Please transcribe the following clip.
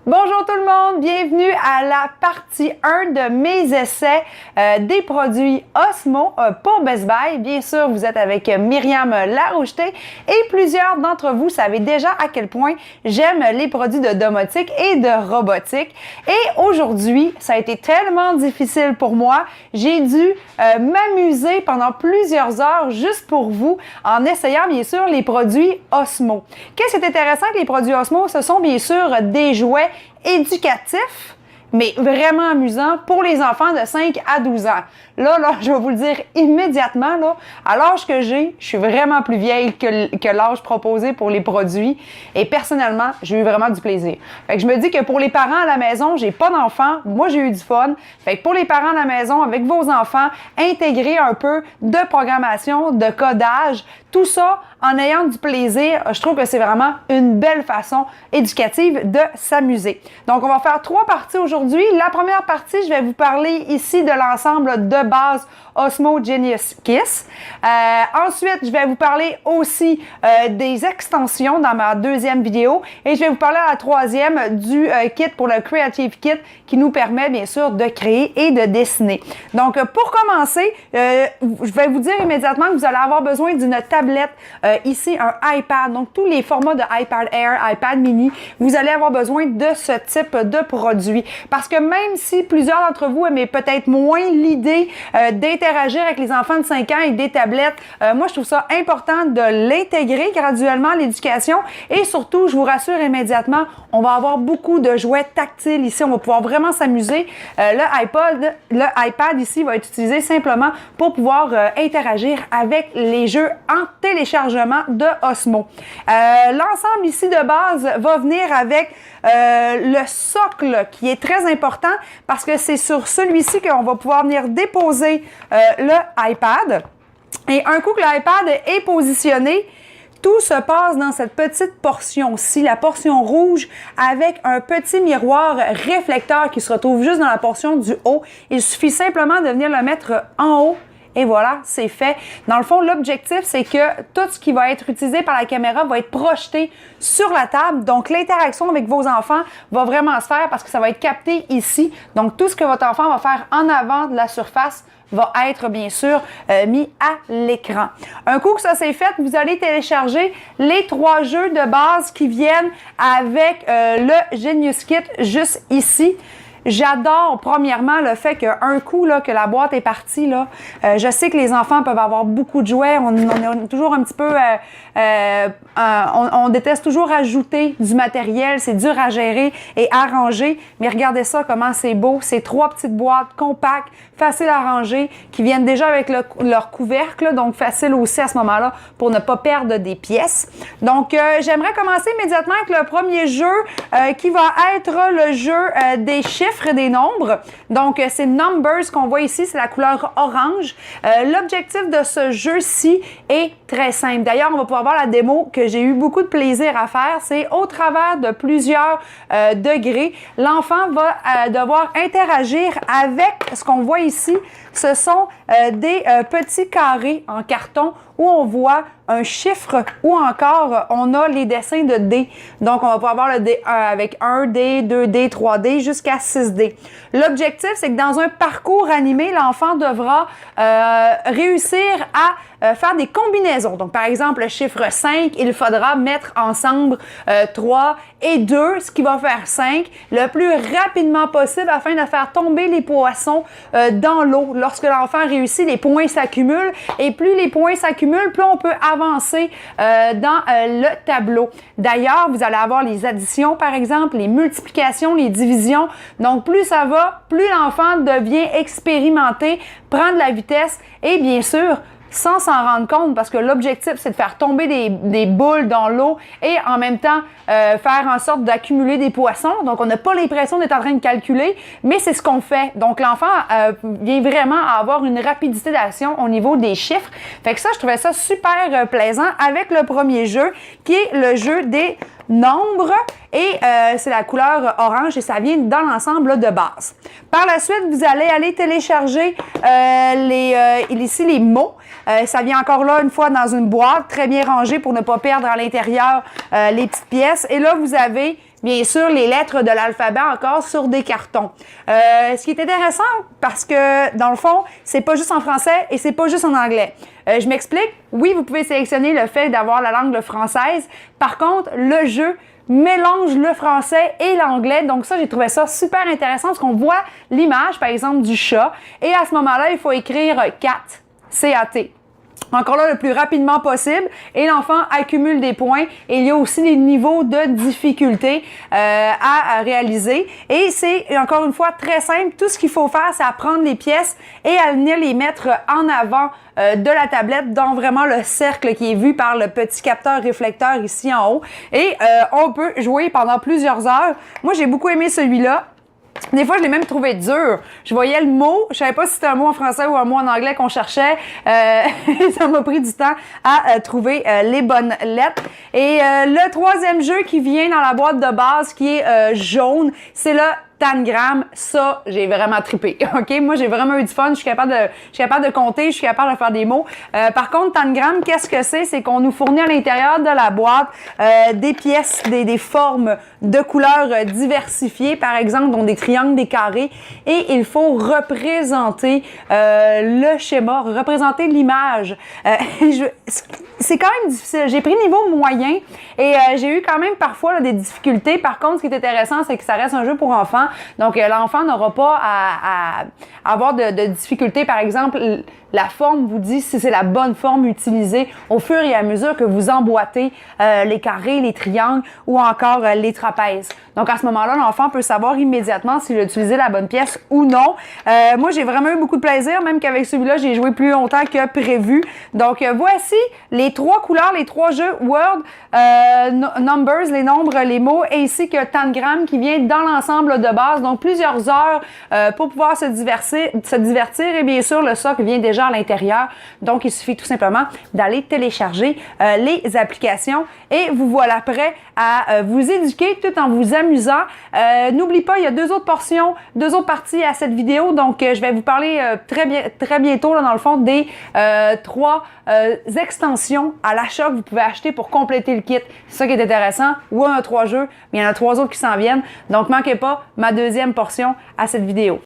Bonjour tout le monde, bienvenue à la partie 1 de mes essais des produits Osmo pour Best Buy. Bien sûr, vous êtes avec Myriam Laroucheté et plusieurs d'entre vous savez déjà à quel point j'aime les produits de domotique et de robotique. Et aujourd'hui, ça a été tellement difficile pour moi, j'ai dû m'amuser pendant plusieurs heures juste pour vous en essayant bien sûr les produits Osmo. Qu'est-ce qui est intéressant avec les produits Osmo? Ce sont bien sûr des jouets éducatif, mais vraiment amusant pour les enfants de 5 à 12 ans. Là, je vais vous le dire immédiatement, là, à l'âge que j'ai, je suis vraiment plus vieille que l'âge proposé pour les produits. Et personnellement, j'ai eu vraiment du plaisir. Fait que je me dis que pour les parents à la maison, j'ai pas d'enfants, moi j'ai eu du fun. Fait que pour les parents à la maison, avec vos enfants, intégrer un peu de programmation, de codage, tout ça en ayant du plaisir, je trouve que c'est vraiment une belle façon éducative de s'amuser. Donc, on va faire 3 parties aujourd'hui. La première partie, je vais vous parler ici de l'ensemble de base Osmo Genius Kiss. Ensuite, je vais vous parler aussi des extensions dans ma deuxième vidéo et je vais vous parler à la troisième du kit pour le Creative Kit qui nous permet bien sûr de créer et de dessiner. Donc, pour commencer, je vais vous dire immédiatement que vous allez avoir besoin d'une tablette, ici un iPad, donc tous les formats de iPad Air, iPad mini, vous allez avoir besoin de ce type de produit. Parce que même si plusieurs d'entre vous aimez peut-être moins l'idée d'interagir avec les enfants de 5 ans avec des tablettes, moi je trouve ça important de l'intégrer graduellement à l'éducation et surtout, je vous rassure immédiatement, on va avoir beaucoup de jouets tactiles ici, on va pouvoir vraiment s'amuser. Le iPad ici va être utilisé simplement pour pouvoir interagir avec les jeux en téléchargement de Osmo. L'ensemble ici de base va venir avec le socle qui est très important parce que c'est sur celui-ci qu'on va pouvoir venir déposer le iPad. Et un coup que l'iPad est positionné, tout se passe dans cette petite portion-ci, la portion rouge, avec un petit miroir réflecteur qui se retrouve juste dans la portion du haut. Il suffit simplement de venir le mettre en haut. Et voilà, c'est fait. Dans le fond, l'objectif, c'est que tout ce qui va être utilisé par la caméra va être projeté sur la table. Donc, l'interaction avec vos enfants va vraiment se faire parce que ça va être capté ici. Donc, tout ce que votre enfant va faire en avant de la surface va être bien sûr mis à l'écran. Un coup que ça c'est fait, vous allez télécharger les 3 jeux de base qui viennent avec le Genius Kit juste ici. J'adore premièrement le fait qu'un coup là, que la boîte est partie, là, je sais que les enfants peuvent avoir beaucoup de jouets, on est toujours un petit peu, on déteste toujours ajouter du matériel, c'est dur à gérer et à ranger, mais regardez ça comment c'est beau, c'est 3 petites boîtes compactes, faciles à ranger, qui viennent déjà avec leur couvercle, donc facile aussi à ce moment-là pour ne pas perdre des pièces. Donc j'aimerais commencer immédiatement avec le premier jeu qui va être le jeu des chiffres et des nombres. Donc, c'est Numbers qu'on voit ici, c'est la couleur orange. L'objectif de ce jeu-ci est très simple. D'ailleurs, on va pouvoir voir la démo que j'ai eu beaucoup de plaisir à faire. C'est au travers de plusieurs degrés. L'enfant va devoir interagir avec ce qu'on voit ici. Ce sont des petits carrés en carton où on voit un chiffre ou encore on a les dessins de dés. Donc, on va pouvoir avoir le dé avec 1D, 2D, 3D jusqu'à 6D. L'objectif, c'est que dans un parcours animé, l'enfant devra réussir à faire des combinaisons. Donc, par exemple, le chiffre 5, il faudra mettre ensemble 3 et 2, ce qui va faire 5, le plus rapidement possible afin de faire tomber les poissons dans l'eau. Lorsque l'enfant réussit, les points s'accumulent et plus les points s'accumulent, plus on peut avancer dans le tableau. D'ailleurs, vous allez avoir les additions, par exemple, les multiplications, les divisions. Donc, plus ça va, plus l'enfant devient expérimenté, prend de la vitesse et bien sûr, sans s'en rendre compte, parce que l'objectif, c'est de faire tomber des boules dans l'eau et en même temps faire en sorte d'accumuler des poissons. Donc, on n'a pas l'impression d'être en train de calculer, mais c'est ce qu'on fait. Donc, l'enfant vient vraiment à avoir une rapidité d'action au niveau des chiffres. Fait que ça, je trouvais ça super plaisant avec le premier jeu, qui est le jeu des nombre et c'est la couleur orange et ça vient dans l'ensemble de base. Par la suite, vous allez aller télécharger ici les mots. Ça vient encore là une fois dans une boîte très bien rangée pour ne pas perdre à l'intérieur les petites pièces. Et là, vous avez bien sûr les lettres de l'alphabet encore sur des cartons. Ce qui est intéressant parce que dans le fond, c'est pas juste en français et c'est pas juste en anglais. Je m'explique. Oui, vous pouvez sélectionner le fait d'avoir la langue française. Par contre, le jeu mélange le français et l'anglais. Donc ça, j'ai trouvé ça super intéressant parce qu'on voit l'image, par exemple, du chat. Et à ce moment-là, il faut écrire cat, C-A-T. Encore là, le plus rapidement possible. Et l'enfant accumule des points. Et il y a aussi des niveaux de difficulté à réaliser. Et c'est, encore une fois, très simple. Tout ce qu'il faut faire, c'est à prendre les pièces et à venir les mettre en avant de la tablette dans vraiment le cercle qui est vu par le petit capteur réflecteur ici en haut. Et on peut jouer pendant plusieurs heures. Moi, j'ai beaucoup aimé celui-là. Des fois, je l'ai même trouvé dur. Je voyais le mot, je savais pas si c'était un mot en français ou un mot en anglais qu'on cherchait. Ça m'a pris du temps à trouver les bonnes lettres. Et le troisième jeu qui vient dans la boîte de base, qui est jaune, c'est le Tangram. Ça, j'ai vraiment trippé. OK? Moi, j'ai vraiment eu du fun. Je suis capable de compter, je suis capable de faire des mots. Par contre, Tangram, qu'est-ce que c'est? C'est qu'on nous fournit à l'intérieur de la boîte des pièces, des formes de couleurs diversifiées, par exemple, dont des triangles, des carrés. Et il faut représenter le schéma, représenter l'image. C'est quand même difficile. J'ai pris niveau moyen et j'ai eu quand même parfois là, des difficultés. Par contre, ce qui est intéressant, c'est que ça reste un jeu pour enfants. Donc, l'enfant n'aura pas à avoir de difficultés. Par exemple, la forme vous dit si c'est la bonne forme utilisée au fur et à mesure que vous emboîtez les carrés, les triangles ou encore les trapèzes. Donc, à ce moment-là, l'enfant peut savoir immédiatement s'il a utilisé la bonne pièce ou non. Moi, j'ai vraiment eu beaucoup de plaisir, même qu'avec celui-là, j'ai joué plus longtemps que prévu. Donc, voici les trois couleurs, les trois jeux Word, Numbers, les nombres, les mots, ainsi que Tangram qui vient dans l'ensemble de base. Donc, plusieurs heures pour pouvoir se divertir. Et bien sûr, le socle vient déjà à l'intérieur. Donc, il suffit tout simplement d'aller télécharger les applications et vous voilà prêt à vous éduquer tout en vous amusant. N'oublie pas, il y a deux autres parties à cette vidéo. Donc, je vais vous parler très bientôt, là, dans le fond, des trois extensions à l'achat que vous pouvez acheter pour compléter le kit. C'est ça qui est intéressant. Oui, on a 3 jeux, mais il y en a 3 autres qui s'en viennent. Donc, manquez pas ma deuxième portion à cette vidéo.